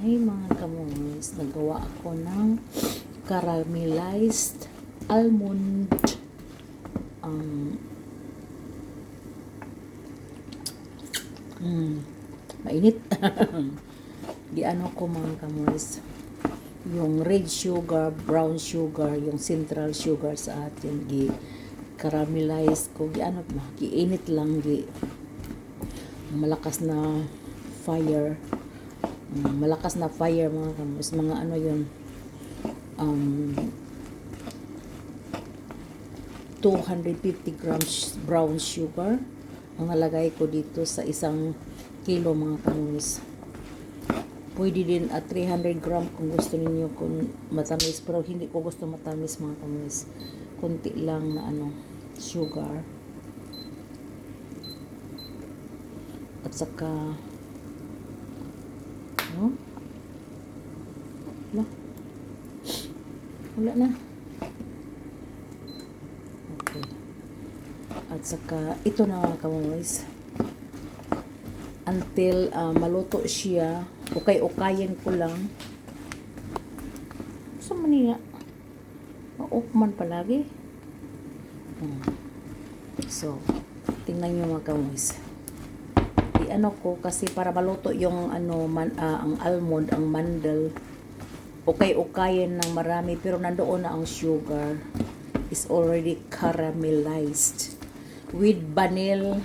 Hi mga kamoys, nagawa ako ng caramelized almond um, mainit. Di ano ko mga kamoys, yung red sugar, brown sugar, yung central sugar sa atin, gi caramelize ko, gi ano ba, giinit lang, gi malakas na fire. Malakas na fire mga kamoys, mga ano yun, um, 250 grams brown sugar ang nalagay ko dito sa isang kilo mga kamoys. Pwede din at 300 gram kung gusto niyo kung matamis, pero hindi ko gusto matamis mga kamoys. Kunti lang na ano, sugar. At saka no? Wala na. Okay. At saka ito na mga kamoys. Until maluto siya, ukay-ukayin ko lang. Sa maniya, maukman palagi. So, tingnan nyo mga kamoys. Ano ko kasi para maluto yung ano ang almond, ang mandel, ukay-ukayin ng marami, pero nandoon na ang sugar is already caramelized with vanilla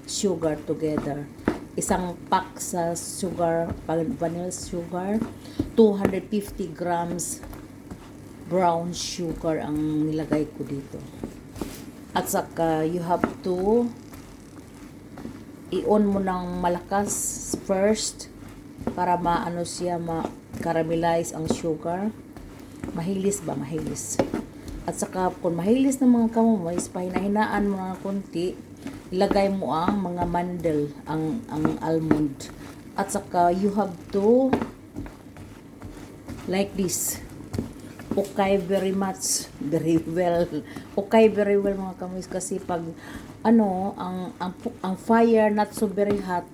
sugar together. Isang pack sa sugar, vanilla sugar, 250 grams brown sugar ang nilagay ko dito. At saka you have to i-on mo ng malakas first para maano siya, ma-caramelize ang sugar. Mahilis ba? Mahilis. At saka kung mahilis ng mga kamoys, pahinahinaan mo ng konti, ilagay mo ang mga mandel, ang almond. At saka you have to like this. Okay very much, very well. Okay very well mga kamoys, kasi pag ano, ang fire not so very hot,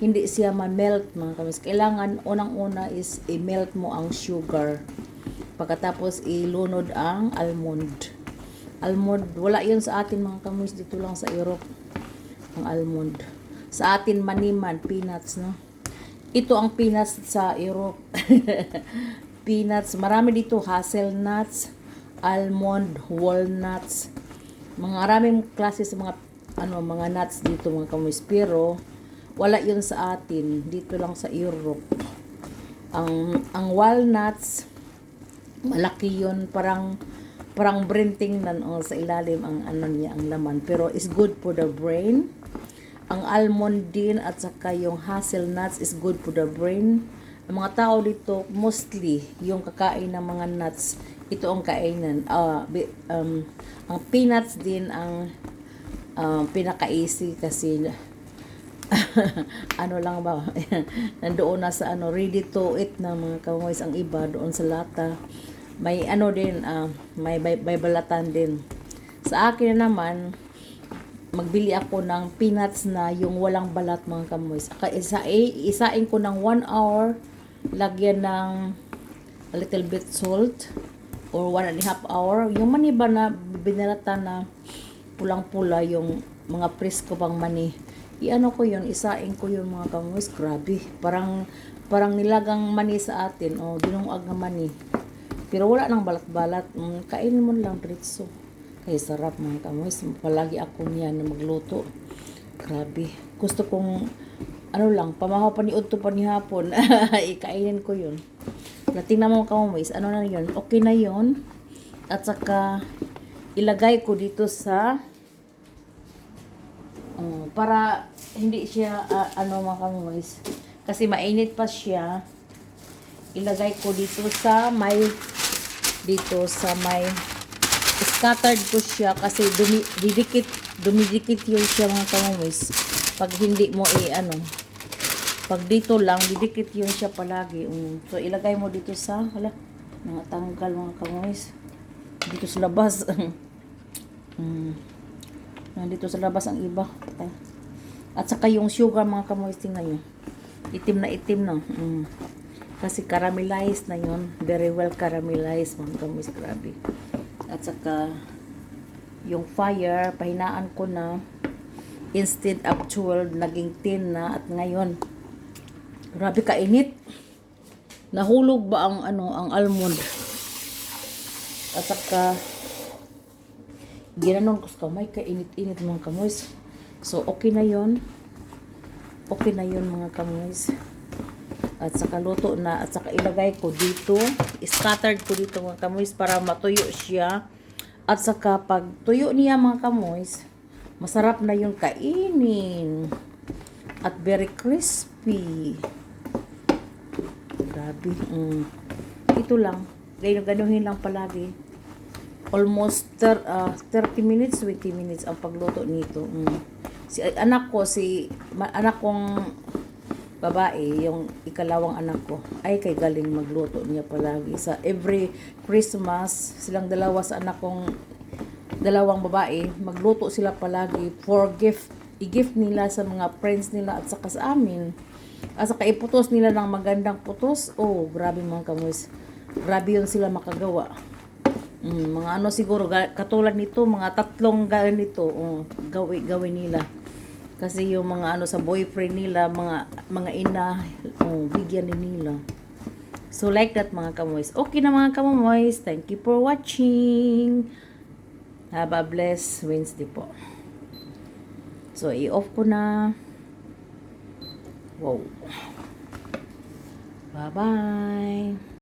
hindi siya ma-melt mga kamoys. Kailangan unang-una is i-melt mo ang sugar. Pagkatapos ilunod ang almond. Almond, wala 'yun sa atin mga kamoys, dito lang sa Europe ang almond. Sa atin maniman, peanuts, no? Ito ang peanuts sa Europe. Peanuts, marami dito, hazelnuts, almond, walnuts, mga maraming klase sa mga ano, mga nuts dito mga kamoys, pero wala 'yun sa atin, dito lang sa Europe. Ang walnuts, malaki 'yun, parang brenting nan sa ilalim ang ano niya, ang laman, pero is good for the brain. Ang almond din at saka yung hazelnuts is good for the brain. Ang mga tao dito, mostly, yung kakain ng mga nuts, ito ang kainan. Ang peanuts din ang pinaka-easy kasi ano lang ba, nandoon na sa ano, ready to eat na mga kamoys. Ang iba doon sa lata. May ano din, may balatan din. Sa akin naman, magbili ako ng peanuts na yung walang balat mga kamoys. Isain ko ng 1 hour, lagyan ng a little bit salt, or 1.5 hour. Yung mani ba na binalatan na pulang-pula, yung mga presko pang mani, iano ko yun, isain ko yun mga kamoys. Grabe, parang nilagang mani sa atin, o dinungag na mani, pero wala nang balat-balat. Kainin mo lang diretso. Kaya sarap mga kamoys. Palagi ako niyan na magluto. Grabe. Gusto kong ano lang, pamahaw pa ni udto pa ni hapon. Ikainin ko yun. Tingnan mo kamoys, ano na yun? Okay na yun. At saka ilagay ko dito sa para hindi siya ano mga kamoys, kasi mainit pa siya. Ilagay ko dito sa may scattered ko siya, kasi dumidikit yun siya mga kamoys. Pag hindi mo pag dito lang, didikit yun siya palagi. So ilagay mo dito sa, mga tanggal mga kamoys, dito sa labas. Nandito sa labas ang iba. At saka yung sugar mga kamoys, tingnan nyo. Itim na itim na. Kasi caramelized na yun. Very well caramelized, mga kamoys. Grabe. At saka, yung fire, pahinaan ko na. Instead of 12, naging 10 na. At ngayon, grabe kainit. Nahulog ba ang ang almond? At saka, ginanon ko sa kamay, kainit-init mga kamoys. So, okay na yon. Okay na yon mga kamoys. At saka luto na. At saka ilagay ko dito. Scattered ko dito mga kamoys para matuyo siya. At saka pag tuyo niya mga kamoys, masarap na yung kainin. At very crispy. Grabe. Ito lang. Ganuhin lang palagi. Almost 30 minutes, 20 minutes ang pagluto nito. Anak kong babae, yung ikalawang anak ko, ay kay galing magluto niya palagi. Sa every Christmas, silang dalawa sa anak kong dalawang babae, magluto sila palagi for gift. I-gift nila sa mga friends nila at saka sa amin. At saka iputos nila ng magandang putos. Oh, grabe mga kamoys. Grabe yun sila makagawa. Mga siguro, katulad nito, mga 3 ganito, gawin nila. Kasi yung mga sa boyfriend nila, mga ina, bigyan din nila. So, like that mga kamoys. Okay na mga kamoys. Thank you for watching. Have a blessed Wednesday po. So, i-off ko na. Wow. Bye-bye.